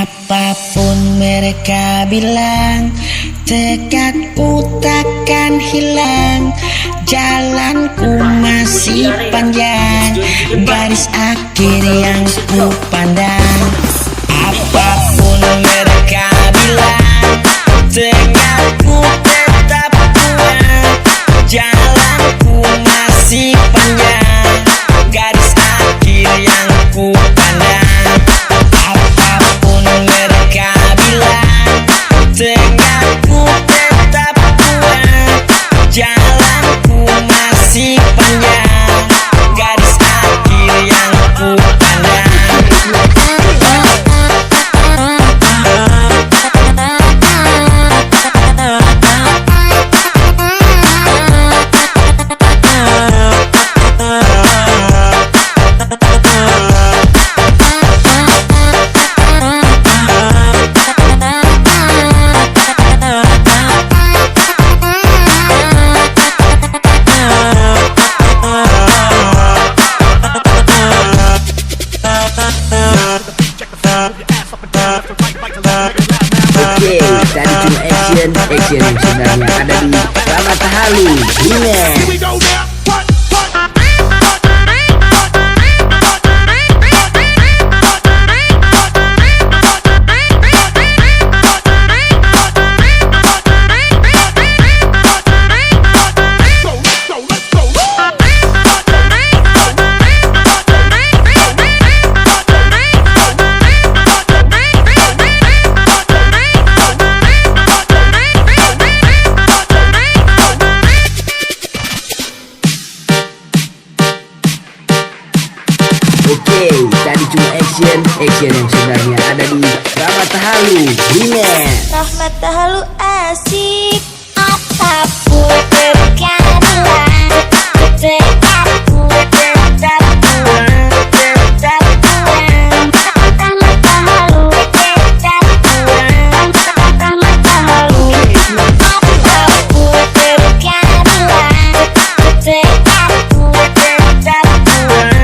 Apapun mereka bilang, tekadku takkan hilang. Jalanku masih panjang, garis akhir yang ku pandang. Apapun mereka bilang, tekadku tetap kuat. Jalanku masih panjang, garis akhir yang ku pandang. Apapun mereka bilang, tekadku tetap kuat. Jalanku masih panjang, garis akhir yang ku pandang. Oke, tadi cuma action yang sebenarnya ada di Ramata Halu. Oke, tadi cuma action yang sebenarnya ada di Ramata Halu. Ramata Halu asik. Apapun mereka bilang, tekadku tetap kuat. Ramata Halu tetap kuat. Ramata Halu. Apapun mereka bilang, tekadku tetap kuat.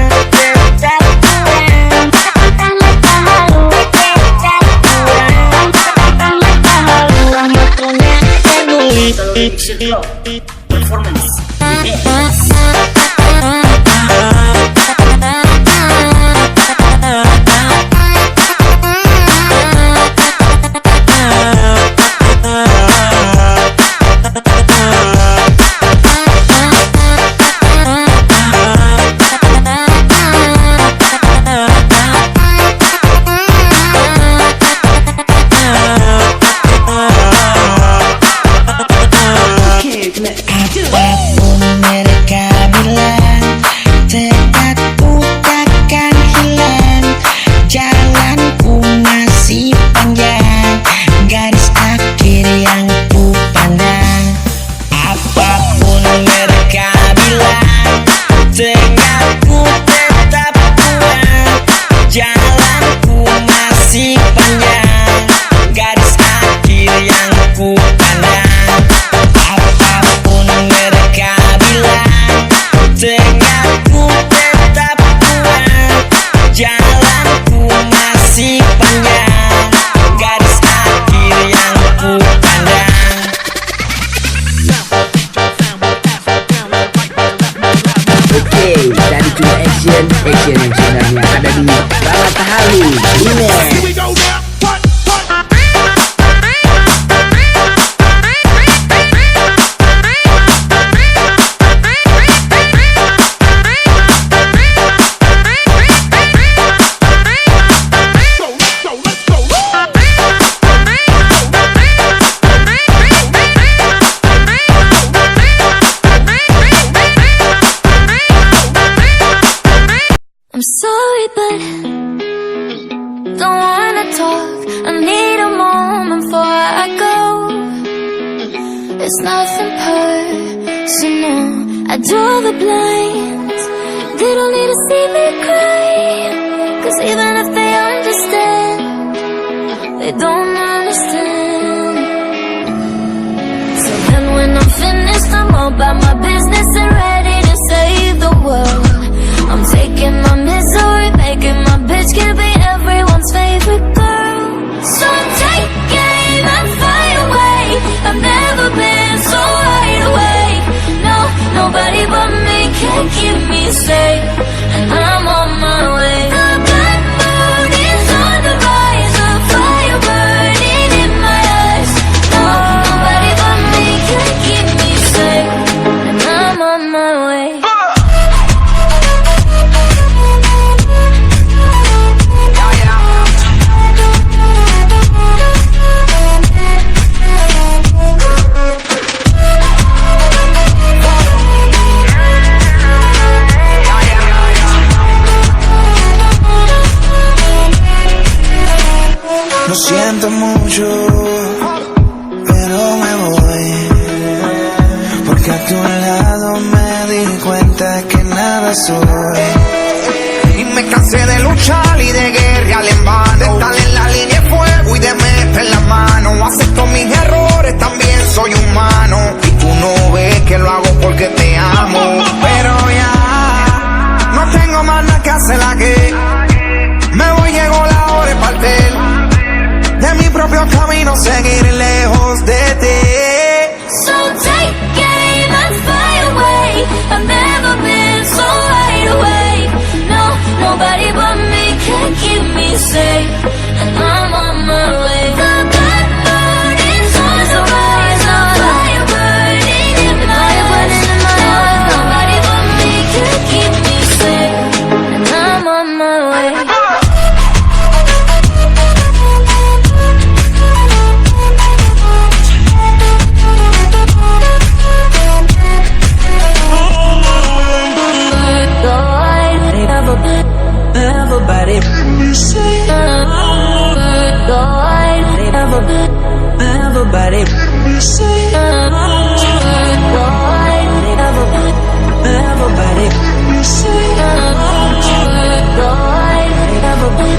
Performance. Apapun mereka bilang, tekadku takkan hilang. Jalanku masih panjang, garis akhir yang ku pandang. Apapun mereka bilang, tekadku tetap kuat. Jalanku masih panjang, garis akhir yang ku pandang. Apapun mereka bilang, tekadku tetap kuat. Jalanku masih panjang, garis akhir yang ku pandang. Oke, tadi cuma action yang sebenarnya ada di Ramata Halu. I'm sorry, but don't wanna talk. I need a moment before I go. It's nothing personal. I draw the blinds. They don't need to see me cry. 'Cause even if they understand, they don't understand. So then when I'm finished, I'm all about my business and ready to save the world. I'm taking my misery, making my bitch can be everyone's favorite girl. Lo siento mucho, pero me voy, porque a tu lado me di cuenta que nada soy. Y me cansé de luchar y de guerrear en vano, de estar en la línea de fuego y de meter la mano. Acepto mis errores, también soy humano, y tú no ves que lo hago porque te amo. Pero ya no tengo más nada que hacer aquí. Me voy, llegó la hora de partir de mi propio camino, seguir lejos de ti. So take aim and fly away. I've never been so wide awake. No, nobody but me can keep me safe, and I'm on my way. The black burning stars are rising, fire burning in my eyes. No, nobody but me can keep me safe, and I'm on my way. Everybody, everybody,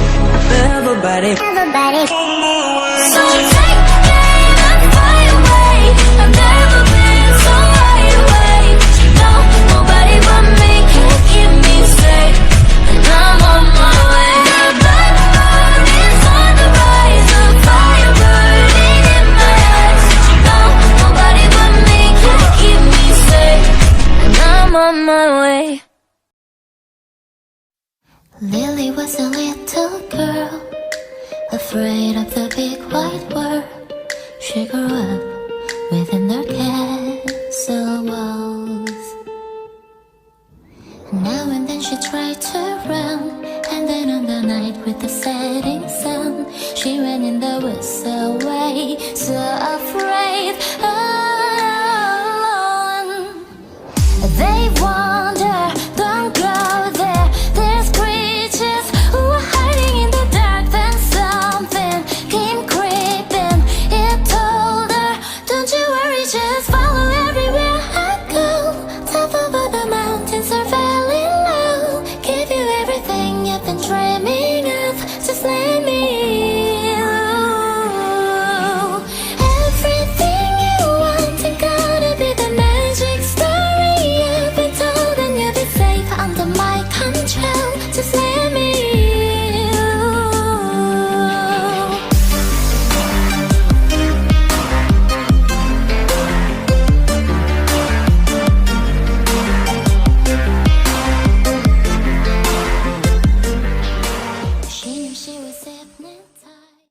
everybody, everybody. So take aim and fly away. I've never been so wide awake. No, nobody but me can keep me safe, and I'm on my way. The black burning on the rise, the fire burning in my eyes. No, nobody but me can keep me safe, and I'm on my way. Lily was a little girl, afraid of the big white world. She grew up within her castle walls. Now and then she tried to run, and then on the night with the setting sun, she ran in the woods away, so afraid.